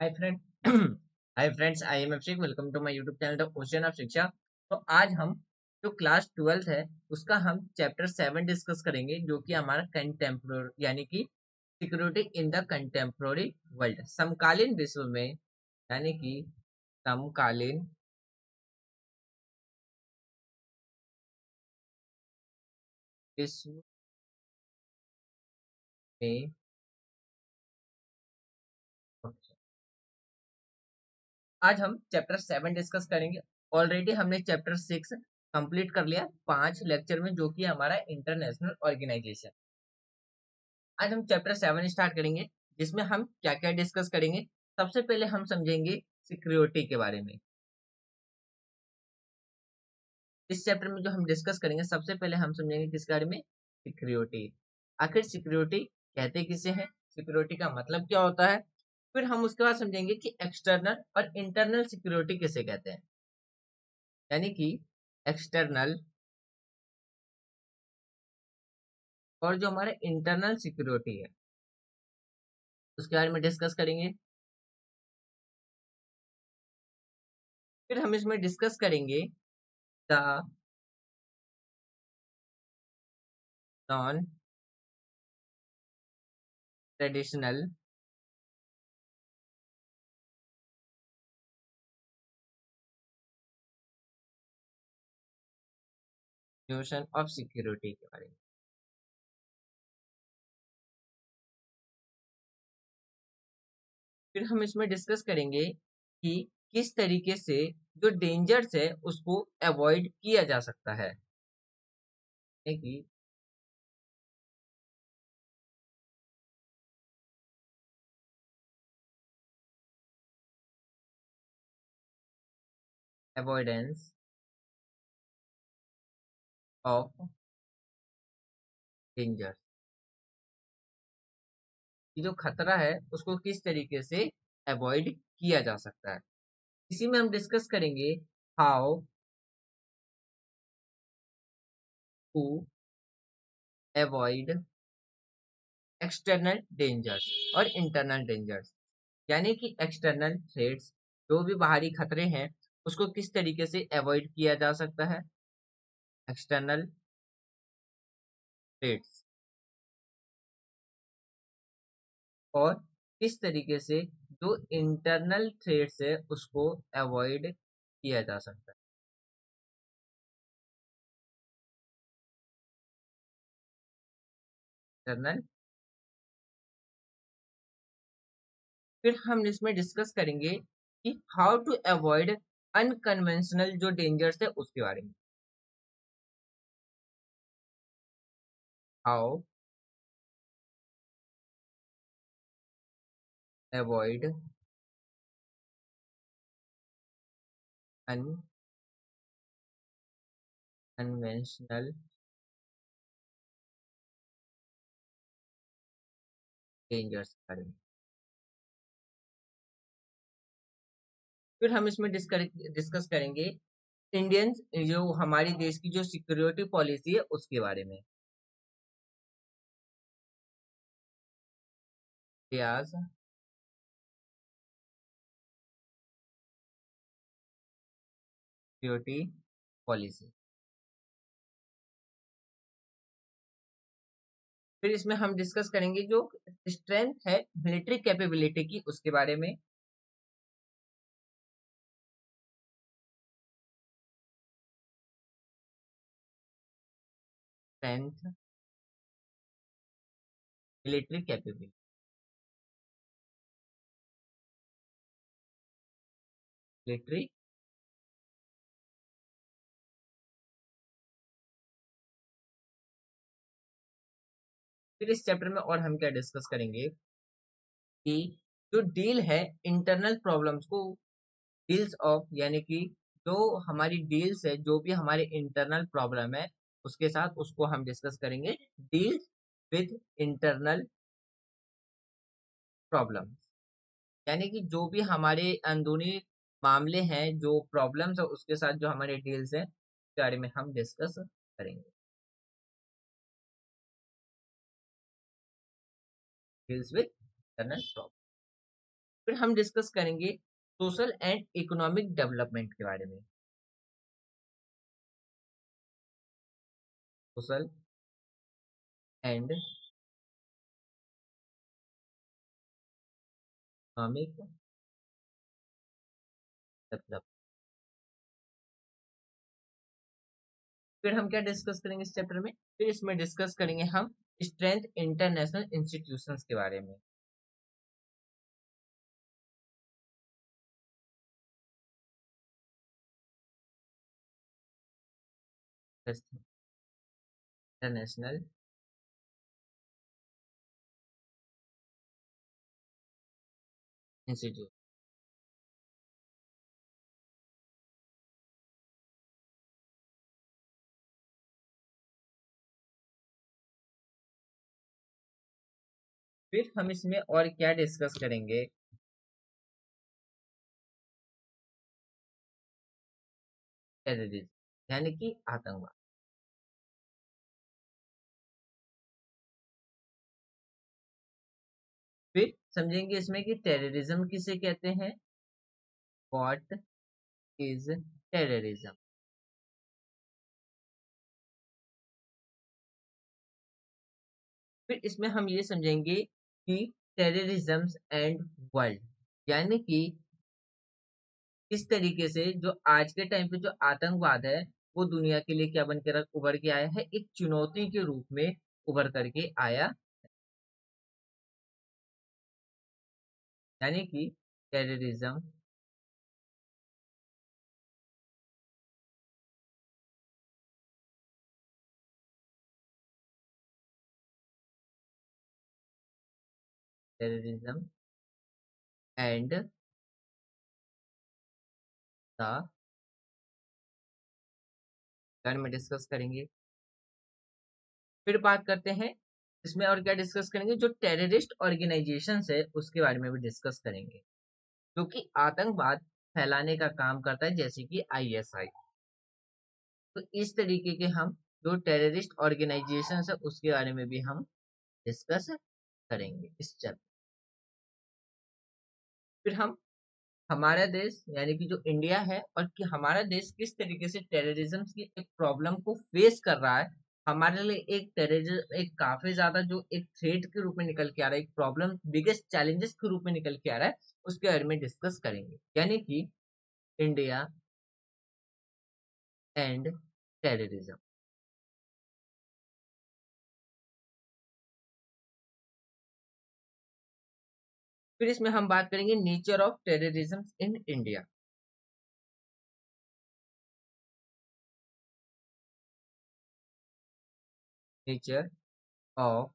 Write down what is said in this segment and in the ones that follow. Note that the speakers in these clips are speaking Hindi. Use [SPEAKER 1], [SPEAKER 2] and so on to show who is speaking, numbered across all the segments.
[SPEAKER 1] Hi friend hi friends, I am Abhishek. Welcome to my YouTube channel the ocean of Shiksha. तो आज हम जो क्लास 12th है उसका हम चैप्टर 7 डिस्कस करेंगे, जो कि हमारा कंटेम्प्रोरी यानी कि security in the contemporary world, समकालीन विश्व में, यानी कि समकालीन विश्व में। आज हम चैप्टर 7 डिस्कस करेंगे। ऑलरेडी हमने चैप्टर 6 कंप्लीट कर लिया 5 लेक्चर में, जो कि हमारा इंटरनेशनल ऑर्गेनाइजेशन। आज हम चैप्टर 7 स्टार्ट करेंगे, जिसमें हम क्या क्या डिस्कस करेंगे। सबसे पहले हम समझेंगे सिक्योरिटी के बारे में। इस चैप्टर में जो हम डिस्कस करेंगे, सबसे पहले हम समझेंगे किसके बारे में, सिक्योरिटी। आखिर सिक्योरिटी कहते किसे हैं, सिक्योरिटी का मतलब क्या होता है। फिर हम उसके बाद समझेंगे कि एक्सटर्नल और इंटरनल सिक्योरिटी किसे कहते हैं, यानी कि एक्सटर्नल और जो हमारा इंटरनल सिक्योरिटी है उसके बारे में डिस्कस करेंगे। फिर हम इसमें डिस्कस करेंगे the non traditional notion of security के बारे में। फिर हम इसमें डिस्कस करेंगे कि किस तरीके से जो डेंजर्स है उसको अवॉइड किया जा सकता है, कि अवॉइडेंस ऑफ डेंजर्स, कि जो खतरा है उसको किस तरीके से अवॉइड किया जा सकता है। इसी में हम डिस्कस करेंगे how to avoid external dangers और इंटरनल डेंजर्स, यानी कि एक्सटर्नल थ्रेट्स, जो भी बाहरी खतरे हैं उसको किस तरीके से अवॉइड किया जा सकता है, एक्सटर्नल थ्रेट्स, और किस तरीके से जो इंटरनल थ्रेट्स है उसको अवॉइड किया जा सकता है, इंटरनल। फिर हम इसमें डिस्कस करेंगे कि हाउ टू अवॉइड अनकन्वेंशनल जो डेंजर्स है उसके बारे में, हाउ अवॉइड अनकन्वेंशनल डेंजर्स के बारे में। फिर हम इसमें डिस्कस करेंगे इंडियन, जो हमारी देश की जो सिक्योरिटी पॉलिसी है उसके बारे में, इंडियाज सिक्योरिटी पॉलिसी। फिर इसमें हम डिस्कस करेंगे जो स्ट्रेंथ है मिलिट्री कैपेबिलिटी की उसके बारे में, स्ट्रेंथ मिलिट्री कैपेबिलिटी, मिलिट्री। फिर इस चैप्टर में और हम क्या डिस्कस करेंगे कि जो डील है इंटरनल प्रॉब्लम्स को, डील्स ऑफ, यानी कि जो हमारी डील्स है, जो भी हमारे इंटरनल प्रॉब्लम है उसके साथ उसको हम डिस्कस करेंगे, डील्स विद इंटरनल प्रॉब्लम, यानी कि जो भी हमारे अंदरूनी मामले हैं, जो प्रॉब्लम्स है उसके साथ जो हमारे डील्स हैं उसके बारे में हम डिस्कस करेंगे, डील्स विद इंटरनल प्रॉब्लम। फिर हम डिस्कस करेंगे सोशल एंड इकोनॉमिक डेवलपमेंट के बारे में। Social and economic develop. फिर हम क्या डिस्कस करेंगे इस चैप्टर में? फिर इसमें डिस्कस करेंगे हम स्ट्रेंथ इंटरनेशनल इंस्टीट्यूशंस के बारे में। International institute. फिर हम इसमें और क्या डिस्कस करेंगे? टेररिज्म यानी कि आतंकवाद। फिर समझेंगे इसमें कि टेररिज्म किसे कहते हैं, व्हाट इज टेररिज्म। फिर इसमें हम ये समझेंगे कि टेररिज्म एंड वर्ल्ड, यानी कि किस तरीके से जो आज के टाइम पे जो आतंकवाद है वो दुनिया के लिए क्या बन कर उभर के आया है, एक चुनौती के रूप में उभर करके आया। यानी कि टेररिज्म टेररिज्म एंड द बारे में डिस्कस करेंगे। फिर बात करते हैं इसमें और क्या डिस्कस करेंगे, जो टेररिस्ट ऑर्गेनाइजेशन है उसके बारे में भी डिस्कस करेंगे, जो कि आतंकवाद फैलाने का काम करता है, जैसे कि आईएसआई। तो इस तरीके के हम जो टेररिस्ट ऑर्गेनाइजेशन है उसके बारे में भी हम डिस्कस करेंगे इस चैप्टर। फिर हम हमारा देश यानी कि जो इंडिया है और कि हमारा देश किस तरीके से टेररिज्म की एक प्रॉब्लम को फेस कर रहा है, हमारे लिए एक टेररिज्म एक काफी ज्यादा जो एक थ्रेट के रूप में निकल के आ रहा है, एक प्रॉब्लम बिगेस्ट चैलेंजेस के रूप में निकल के आ रहा है, उसके बारे में डिस्कस करेंगे, यानी कि इंडिया एंड टेररिज्म। फिर इसमें हम बात करेंगे nature of terrorism in India. Nature of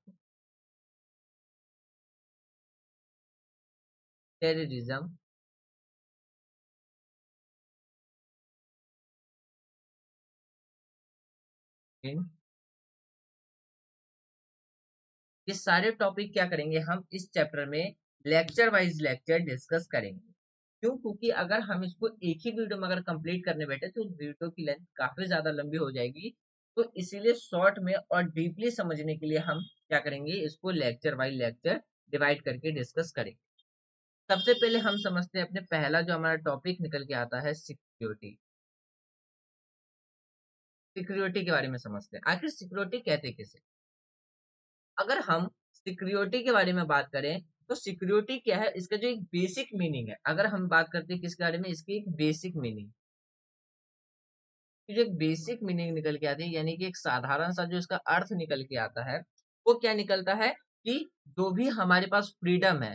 [SPEAKER 1] terrorism in, ये सारे टॉपिक क्या करेंगे हम इस चैप्टर में लेक्चर वाइज लेक्चर डिस्कस करेंगे। क्यों? क्योंकि अगर हम इसको एक ही वीडियो में अगर कंप्लीट करने बैठे तो वीडियो की लेंथ काफी ज्यादा लंबी हो जाएगी। तो इसीलिए शॉर्ट में और डीपली समझने के लिए हम क्या करेंगे, इसको लेक्चर वाइज लेक्चर डिवाइड करके डिस्कस करेंगे। सबसे पहले हम समझते हैं अपने पहला जो हमारा टॉपिक निकल के आता है, सिक्योरिटी। सिक्योरिटी के बारे में समझते हैं, आखिर सिक्योरिटी कहते किसे। अगर हम सिक्योरिटी के बारे में बात करें तो सिक्योरिटी क्या है, इसका जो एक बेसिक मीनिंग है, अगर हम बात करते हैं किसके बारे में, इसकी एक बेसिक मीनिंग, जो एक बेसिक मीनिंग निकल के आती है, यानी कि एक साधारण सा जो इसका अर्थ निकल के आता है, वो क्या निकलता है कि जो भी हमारे पास फ्रीडम है,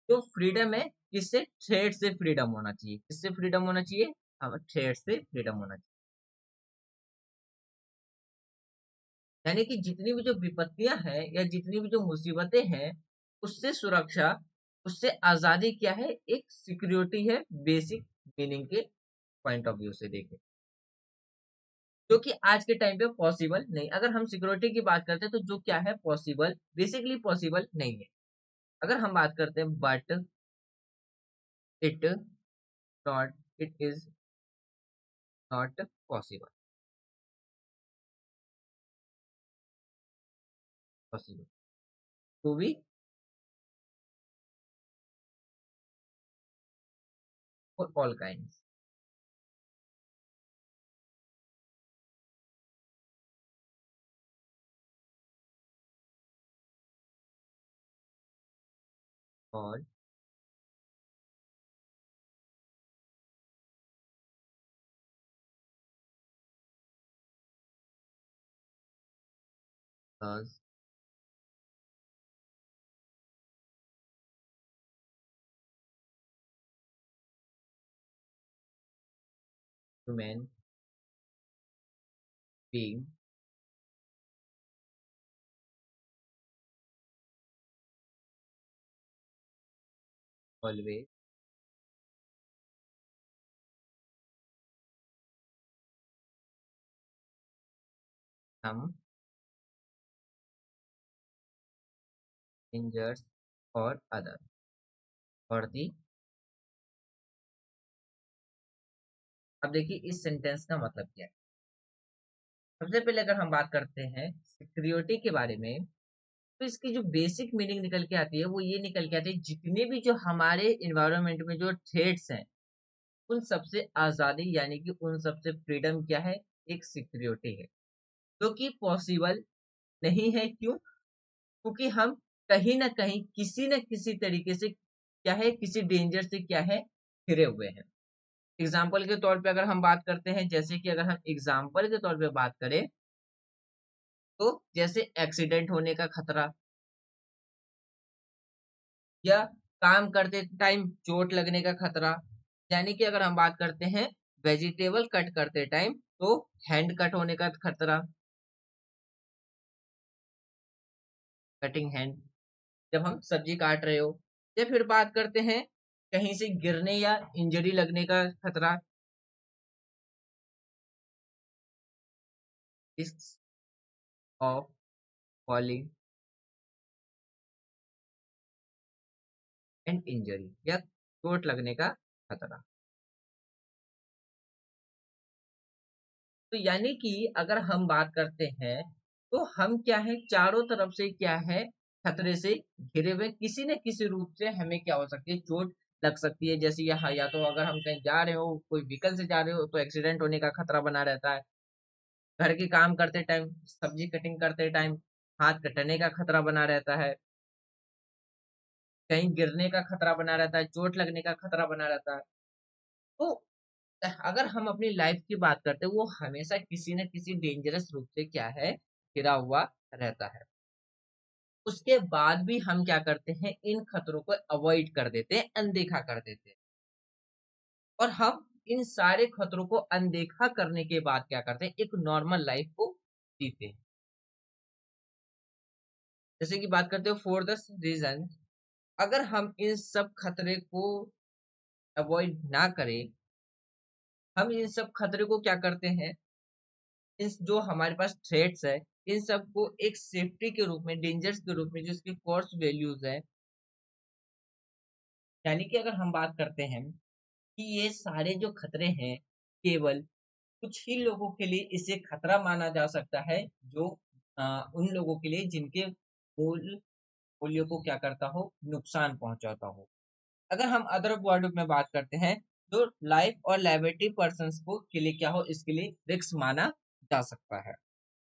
[SPEAKER 1] जो फ्रीडम है किससे, थ्रेट से फ्रीडम होना चाहिए। किससे फ्रीडम होना चाहिए, हम थ्रेट से फ्रीडम होना चाहिए। यानी कि जितनी भी जो विपत्तियां हैं या जितनी भी जो मुसीबतें हैं, उससे सुरक्षा, उससे आजादी क्या है, एक सिक्योरिटी है, बेसिक मीनिंग के पॉइंट ऑफ व्यू से देखें, जो कि आज के टाइम पे पॉसिबल नहीं। अगर हम सिक्योरिटी की बात करते हैं तो जो क्या है, पॉसिबल, बेसिकली पॉसिबल नहीं है। अगर हम बात करते हैं but it not, it is not possible. Possible to be for all kinds. और does human being always some injures or other और दी। अब देखिए इस सेंटेंस का मतलब क्या है। सबसे पहले अगर हम बात करते हैं सिक्योरिटी के बारे में, तो इसकी जो बेसिक मीनिंग निकल के आती है वो ये निकल के आती है, जितने भी जो हमारे इन्वायरमेंट में जो थ्रेट्स हैं उन सबसे आजादी यानी कि उन सबसे फ्रीडम क्या है, एक सिक्योरिटी है, जो कि पॉसिबल नहीं है। क्यों? क्योंकि हम कहीं ना कहीं किसी न किसी तरीके से क्या है, किसी डेंजर से क्या है, घिरे हुए हैं। एग्जाम्पल के तौर पे अगर हम बात करते हैं, जैसे कि अगर हम एग्जाम्पल के तौर पे बात करें, तो जैसे एक्सीडेंट होने का खतरा, या काम करते टाइम चोट लगने का खतरा, यानी कि अगर हम बात करते हैं वेजिटेबल कट करते टाइम, तो हैंड कट होने का खतरा, कटिंग हैंड, जब हम सब्जी काट रहे हो। या फिर बात करते हैं कहीं से गिरने या इंजरी लगने का खतरा, risk of falling and injury, या चोट लगने का खतरा। तो यानी कि अगर हम बात करते हैं, तो हम क्या है, चारों तरफ से क्या है, खतरे से घिरे हुए, किसी न किसी रूप से हमें क्या हो सकती है, चोट लग सकती है। जैसे यहाँ या तो अगर हम कहीं जा रहे हो, कोई व्हीकल से जा रहे हो, तो एक्सीडेंट होने का खतरा बना रहता है। घर के काम करते टाइम, सब्जी कटिंग करते टाइम हाथ कटने का खतरा बना रहता है। कहीं गिरने का खतरा बना रहता है, चोट लगने का खतरा बना रहता है। तो अगर हम अपनी लाइफ की बात करते हैं, वो हमेशा किसी न किसी डेंजरस रूप से क्या है, घिरा हुआ रहता है। उसके बाद भी हम क्या करते हैं, इन खतरों को अवॉइड कर देते हैं, अनदेखा कर देते हैं। और हम इन सारे खतरों को अनदेखा करने के बाद क्या करते हैं, एक नॉर्मल लाइफ को जीते हैं। जैसे कि बात करते हो फॉर द रीजन, अगर हम इन सब खतरे को अवॉइड ना करें, हम इन सब खतरे को क्या करते हैं, इस जो हमारे पास थ्रेट्स है, इन सबको एक सेफ्टी के रूप में, डेंजर्स के रूप में, जो इसकी कोर्स वैल्यूज है, यानी कि अगर हम बात करते हैं कि ये सारे जो खतरे हैं, केवल कुछ ही लोगों के लिए इसे खतरा माना जा सकता है, जो उन लोगों के लिए जिनके मूल मूल्यों को क्या करता हो, नुकसान पहुंचाता हो। अगर हम अदर वर्ड में बात करते हैं, तो लाइफ और लाइबिलिटी पर्सन को के लिए क्या हो, इसके लिए रिस्क माना जा सकता है।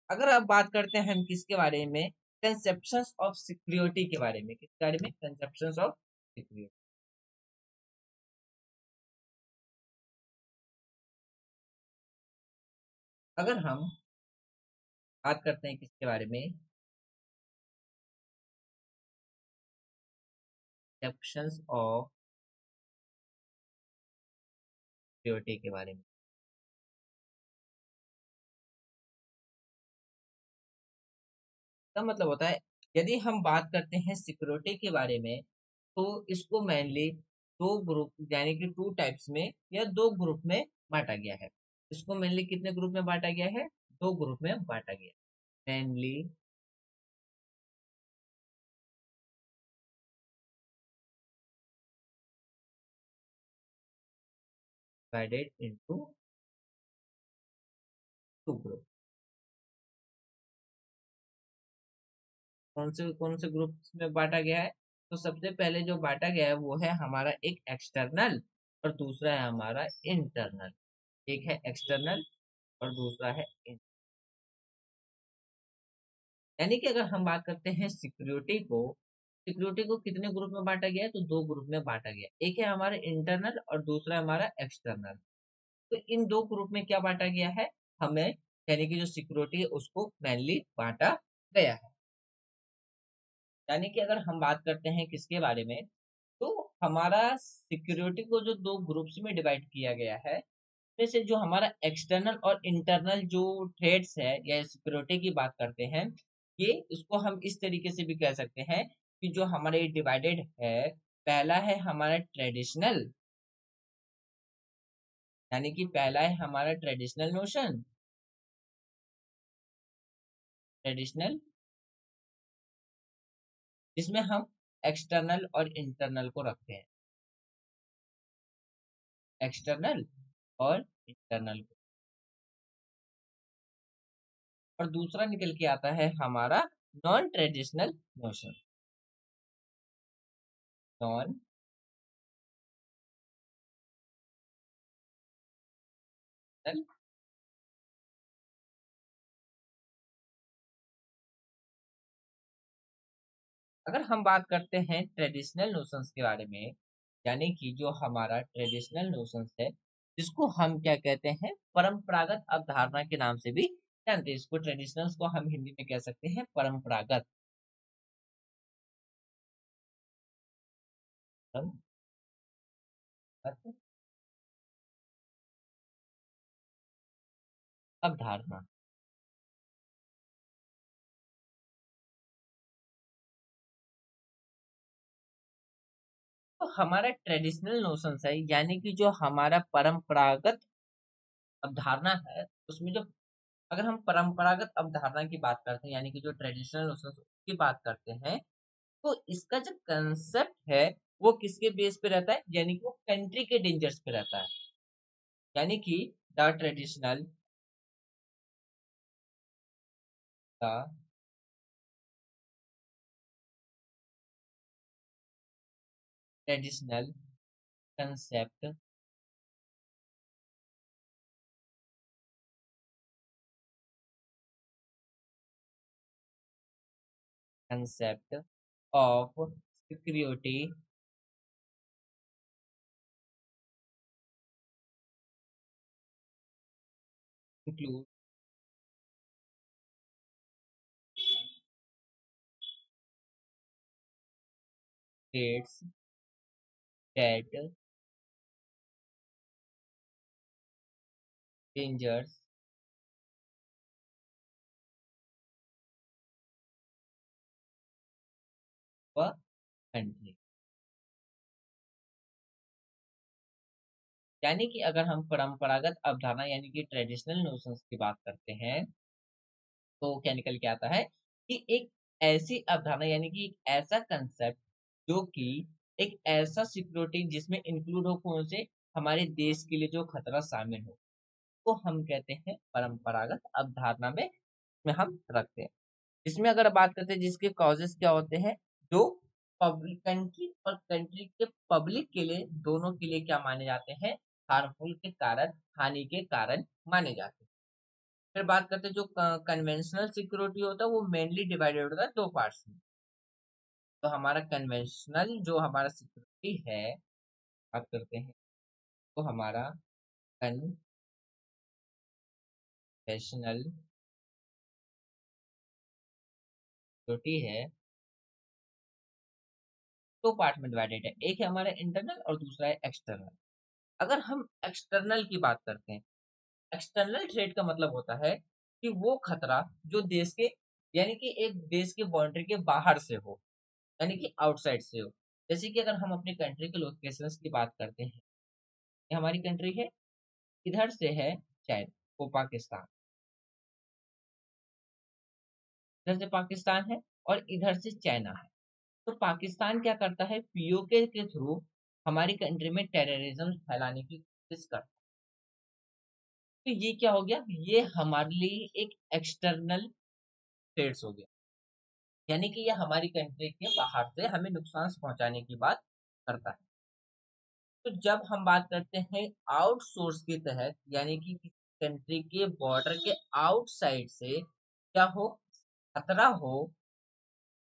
[SPEAKER 1] अगर आप बात करते हैं हम किसके बारे में, कंसेप्शंस ऑफ सिक्योरिटी के बारे में, किस बारे में, कंसेप्शंस ऑफ सिक्योरिटी। अगर हम बात करते हैं किसके बारे में, कंसेप्शंस ऑफ सिक्योरिटी के बारे में, का मतलब होता है, यदि हम बात करते हैं सिक्योरिटी के बारे में, तो इसको मेनली दो ग्रुप, यानी कि टू टाइप्स में या दो ग्रुप में बांटा गया है। इसको मेनली कितने ग्रुप में बांटा गया है, दो ग्रुप में बांटा गया है। Mainly divided into two group। कौन से ग्रुप में बांटा गया है? तो सबसे पहले जो बांटा गया है वो है हमारा एक एक्सटर्नल और दूसरा है हमारा इंटरनल। एक है एक्सटर्नल और दूसरा है यानी कि अगर हम बात करते हैं सिक्योरिटी को कितने ग्रुप में बांटा गया है? तो दो ग्रुप में बांटा गया है। एक है हमारा इंटरनल और दूसरा है हमारा एक्सटर्नल। तो इन दो ग्रुप में क्या बांटा गया है? हमें यानी कि जो सिक्योरिटी है उसको मेनली बांटा गया है। यानी कि अगर हम बात करते हैं किसके बारे में, तो हमारा सिक्योरिटी को जो दो ग्रुप्स में डिवाइड किया गया है, में से जो हमारा एक्सटर्नल और इंटरनल जो थ्रेड्स है या सिक्योरिटी की बात करते हैं, ये इसको हम इस तरीके से भी कह सकते हैं कि जो हमारे डिवाइडेड है, पहला है हमारा ट्रेडिशनल, यानी कि पहला है हमारा ट्रेडिशनल नोशन, ट्रेडिशनल, जिसमें हम एक्सटर्नल और इंटरनल को रखते हैं, एक्सटर्नल और इंटरनल को। और दूसरा निकल के आता है हमारा नॉन ट्रेडिशनल नोशन, नॉन, अगर हम बात करते हैं ट्रेडिशनल नोशंस के बारे में, यानी कि जो हमारा ट्रेडिशनल नोशंस है, जिसको हम क्या कहते हैं, परंपरागत अवधारणा के नाम से भी जानते हैं। इसको ट्रेडिशनल्स को हम हिंदी में कह सकते हैं परंपरागत, परंपरागत अवधारणा। तो हमारा ट्रेडिशनल नोशंस है, यानी कि जो हमारा परंपरागत अवधारणा है, उसमें जो, अगर हम परंपरागत अवधारणा की बात करते हैं, यानी कि जो ट्रेडिशनल नोशंस की बात करते हैं, तो इसका जो कंसेप्ट है वो किसके बेस पे रहता है? यानी कि वो कंट्री के डेंजर्स पे रहता है। यानी कि the traditional, the traditional concept, concept of security include states that dangers a country। यानी कि अगर हम परंपरागत अवधारणा यानी कि ट्रेडिशनल नोशंस की बात करते हैं, तो क्या निकल के आता है कि एक ऐसी अवधारणा यानी कि एक ऐसा कंसेप्ट जो कि एक ऐसा सिक्योरिटी जिसमें इंक्लूड हो कौन से, हमारे देश के लिए जो खतरा शामिल हो, तो हम कहते हैं परंपरागत अवधारणा में हम रखते हैं। इसमें अगर बात करते हैं जिसके कॉजेस क्या होते हैं, जो पब्लिक कंट्री और कंट्री के पब्लिक के लिए, दोनों के लिए क्या माने जाते हैं, हार्मफुल के कारण, हानि के कारण माने जाते हैं। फिर बात करते हैं जो कन्वेंशनल सिक्योरिटी होता है, वो मेनली डिवाइडेड होता है दो पार्ट्स में। तो हमारा कन्वेंशनल जो हमारा सिक्योरिटी है, बात करते हैं, तो हमारा कन्वेंशनल सिक्योरिटी है, दो पार्ट में डिवाइडेड है, एक है हमारा इंटरनल और दूसरा है एक्सटर्नल। अगर हम एक्सटर्नल की बात करते हैं, एक्सटर्नल थ्रेट का मतलब होता है कि वो खतरा जो देश के, यानी कि एक देश के बाउंड्री के बाहर से हो, यानी कि आउटसाइड से हो। जैसे कि अगर हम अपनी कंट्री के लोकेशंस की बात करते हैं, ये हमारी कंट्री है, इधर से है चाइना, वो पाकिस्तान, इधर से पाकिस्तान है और इधर से चाइना है। तो पाकिस्तान क्या करता है, पीओके के थ्रू हमारी कंट्री में टेररिज्म फैलाने की कोशिश करता है। तो ये क्या हो गया, ये हमारे लिए एक एक्सटर्नल थ्रेट्स हो गया। यानी कि यह हमारी कंट्री के बाहर से हमें नुकसान पहुंचाने की बात करता है। तो जब हम बात करते हैं आउटसोर्स के तहत, यानी कि किसी कंट्री के बॉर्डर के आउटसाइड से क्या हो, खतरा हो,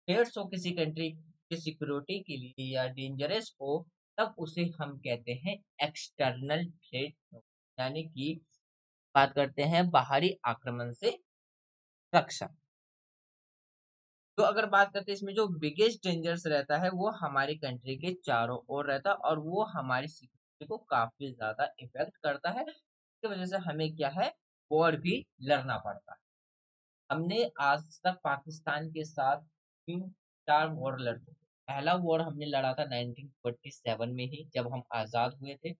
[SPEAKER 1] थ्रेट्स हो किसी कंट्री की सिक्योरिटी के लिए या डेंजरस हो, तब उसे हम कहते हैं एक्सटर्नल थ्रेट, यानी कि बात करते हैं बाहरी आक्रमण से रक्षा। तो अगर बात करते हैं इसमें जो बिगेस्ट डेंजर्स रहता है वो हमारी कंट्री के चारों ओर रहता है और वो हमारी सिक्योरिटी को काफी ज्यादा इफेक्ट करता है। इसकी वजह से हमें क्या है, वॉर भी लड़ना पड़ता है। हमने आज तक पाकिस्तान के साथ 3-4 वॉर लड़ चुके। पहला वॉर हमने लड़ा था 1947 में ही, जब हम आज़ाद हुए थे।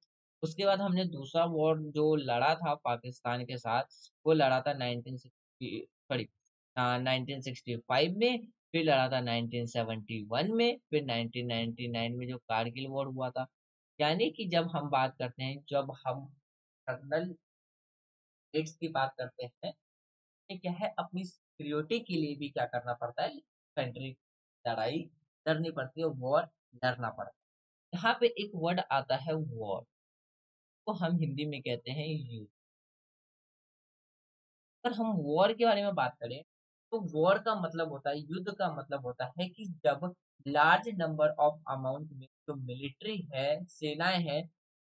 [SPEAKER 1] उसके बाद हमने दूसरा वॉर जो लड़ा था पाकिस्तान के साथ, वो लड़ा था 1960 सॉरी 1965 में, फिर लड़ा था 1971 में, फिर 1999 में जो कारगिल वॉर हुआ था। यानी कि जब हम बात करते हैं, जब हम एक्सटर्नल थ्रेट्स की बात करते हैं, ये क्या है, अपनी सिक्योरिटी के लिए भी क्या करना पड़ता है, कंट्री लड़ाई लड़नी पड़ती है, वॉर लड़ना पड़ता है। यहाँ पे एक वर्ड आता है वॉर, को हम हिंदी में कहते हैं युद्ध। अगर हम वॉर के बारे में बात करें, तो वॉर का मतलब होता है, युद्ध का मतलब होता है कि जब लार्ज नंबर ऑफ अमाउंट में जो मिलिट्री है, सेनाएं हैं,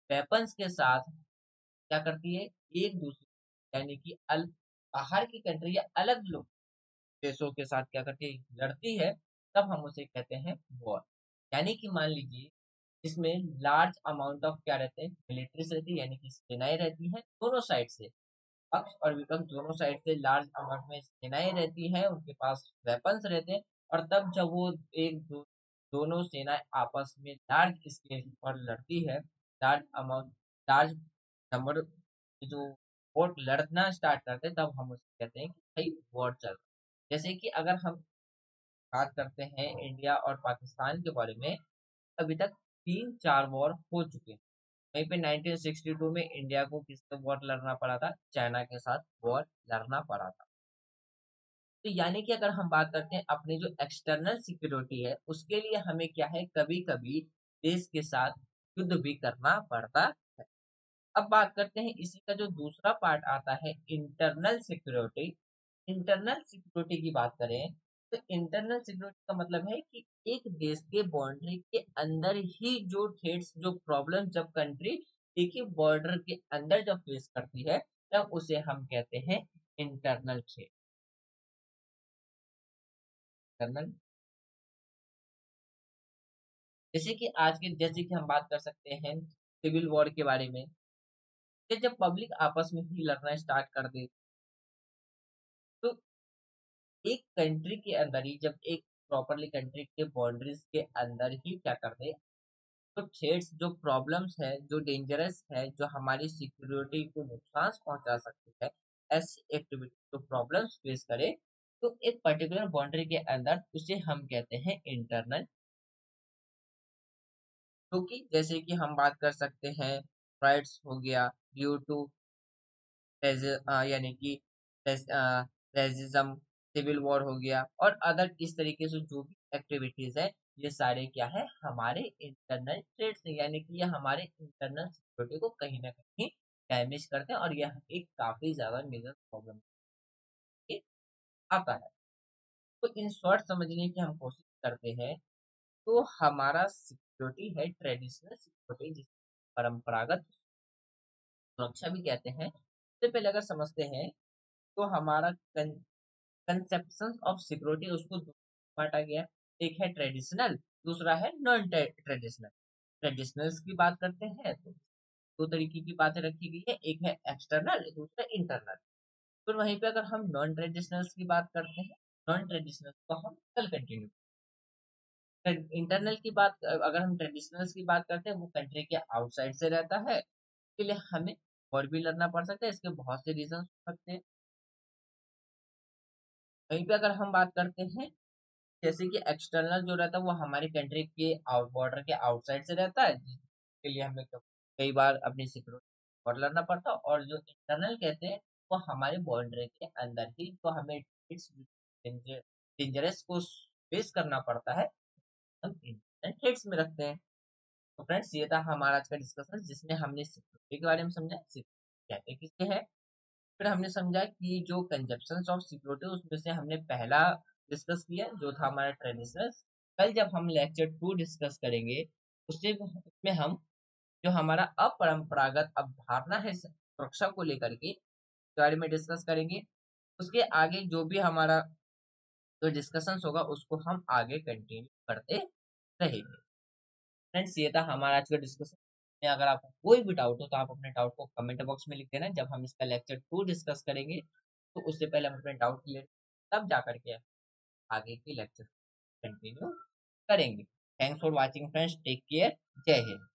[SPEAKER 1] वेपन्स के साथ क्या करती है, एक दूसरे यानी कि बाहर की कंट्री या अलग लोग देशों के साथ क्या करती है, लड़ती है, तब हम उसे कहते हैं वॉर। यानी कि मान लीजिए इसमें लार्ज अमाउंट ऑफ क्या रहते हैं, मिलिट्रीज रहती है, यानी कि सेनाएं रहती हैं दोनों साइड से, पक्ष और विपक्ष दोनों साइड से लार्ज अमाउंट में सेनाएं रहती हैं, उनके पास वेपन्स रहते हैं। और तब जब वो दोनों सेनाएं आपस में लार्ज स्केल पर लड़ती है, लार्ज अमाउंट, लार्ज नंबर जो वोट लड़ना स्टार्ट करते हैं, तब हम उसे कहते हैं कि भाई वॉर चल रहा है। जैसे कि अगर हम बात करते हैं इंडिया और पाकिस्तान के बारे में, अभी तक 3-4 वॉर हो चुके हैं। वहीं पे 1962 में इंडिया को किससे वॉर लड़ना पड़ा था, चाइना के साथ वॉर लड़ना पड़ा था। तो यानी कि अगर हम बात करते हैं अपनी जो एक्सटर्नल सिक्योरिटी है, उसके लिए हमें क्या है, कभी कभी देश के साथ युद्ध भी करना पड़ता है। अब बात करते हैं इसी का जो दूसरा पार्ट आता है, इंटरनल सिक्योरिटी। इंटरनल सिक्योरिटी की बात करें, तो इंटरनल सिक्योरिटी का मतलब है कि एक देश के बाउंड्री के अंदर ही जो थ्रेट्स, जो प्रॉब्लम जब कंट्री एक ही बॉर्डर के अंदर जब फेस करती है, तब उसे हम कहते हैं इंटरनल थ्रेट। इंटरनल, जैसे कि हम बात कर सकते हैं सिविल वॉर के बारे में, कि जब पब्लिक आपस में ही लड़ना स्टार्ट कर दे, तो एक कंट्री के अंदर ही, जब एक प्रॉपरली कंट्री के बाउंड्रीज के अंदर ही क्या कर दे, तो थ्रेट्स, जो प्रॉब्लम्स है, जो डेंजरस है, जो हमारी सिक्योरिटी को नुकसान पहुंचा सकती है, ऐसी एक्टिविटी जो प्रॉब्लम्स फेस करे, तो एक पर्टिकुलर बाउंड्री के अंदर उसे हम कहते हैं इंटरनल। क्योंकि जैसे कि हम बात कर सकते हैं, राइट्स हो गया ड्यू टू यानी कि रेजिज्म, सिविल वॉर हो गया, और अदर इस तरीके से जो भी एक्टिविटीज है, ये सारे क्या है, हमारे इंटरनल थ्रेट्स है, यानी कि ये हमारे इंटरनल सिक्योरिटी को कहीं ना कहीं डैमेज करते हैं, और यह एक काफी ज्यादा मेजर प्रॉब्लम आता है। तो इन शॉर्ट समझने की हम कोशिश करते हैं, तो हमारा सिक्योरिटी है ट्रेडिशनल सिक्योरिटी, जिसे परंपरागत सुरक्षा भी कहते हैं। सबसे पहले अगर समझते हैं, तो हमारा कंसेप्शन ऑफ सिक्योरिटी, उसको दो बांटा गया। एक है ट्रेडिशनल, दूसरा है नॉन ट्रेडिशनल। ट्रेडिशनल्स की बात करते हैं तो दो तरीके की बातें रखी गई है, एक है एक्सटर्नल, दूसरा इंटरनल। फिर वहीं पे अगर हम नॉन ट्रेडिशनल्स की बात करते हैं, नॉन ट्रेडिशनल को हम कल कंटिन्यू। इंटरनल की बात, अगर हम ट्रेडिशनल्स की बात करते हैं, वो कंट्री के आउटसाइड से रहता है, इसके लिए हमें और भी लड़ना पड़ सकता है, इसके बहुत से रीजन हो सकते हैं। वहीं पे अगर हम बात करते हैं, जैसे कि एक्सटर्नल जो रहता है वो हमारी कंट्री के आउट बॉर्डर के आउटसाइड से रहता है, जिसके लिए हमें कई बार अपनी सिक्योरिटी और लड़ना पड़ता है। और जो इंटरनल कहते हैं, वो हमारे बॉर्डर के अंदर ही, तो हमें डेंजरस को फेस करना पड़ता है, हम इंटरनेट हेड्स में रखते हैं। तो फ्रेंड्स ये था हमारा आज का डिस्कशन, जिसमें हमने सिक्योरिटी के बारे में समझा, सिक्योरिटी कहते किससे है। फिर हमने समझा कि जो कंजप्शन ऑफ सिक्योरिटी उसमें से हमने पहला डिस्कस किया जो था हमारा ट्रेडिशनल। कल जब हम लेक्चर 2 डिस्कस करेंगे उसमें हम जो हमारा अपरंपरागत अवधारणा है सुरक्षा को लेकर के बारे में डिस्कस करेंगे। उसके आगे जो भी हमारा जो डिस्कशन होगा उसको हम आगे कंटिन्यू करते रहेंगे। फ्रेंड्स ये था हमारा आज का डिस्कशन में। अगर आपको कोई भी डाउट हो तो आप अपने डाउट को कमेंट बॉक्स में लिख देना। जब हम इसका लेक्चर 2 डिस्कस करेंगे तो उससे पहले हम अपने डाउट क्लियर तब जा करके आगे की लेक्चर कंटिन्यू करेंगे। Thanks for watching friends, take care, जय हिंद।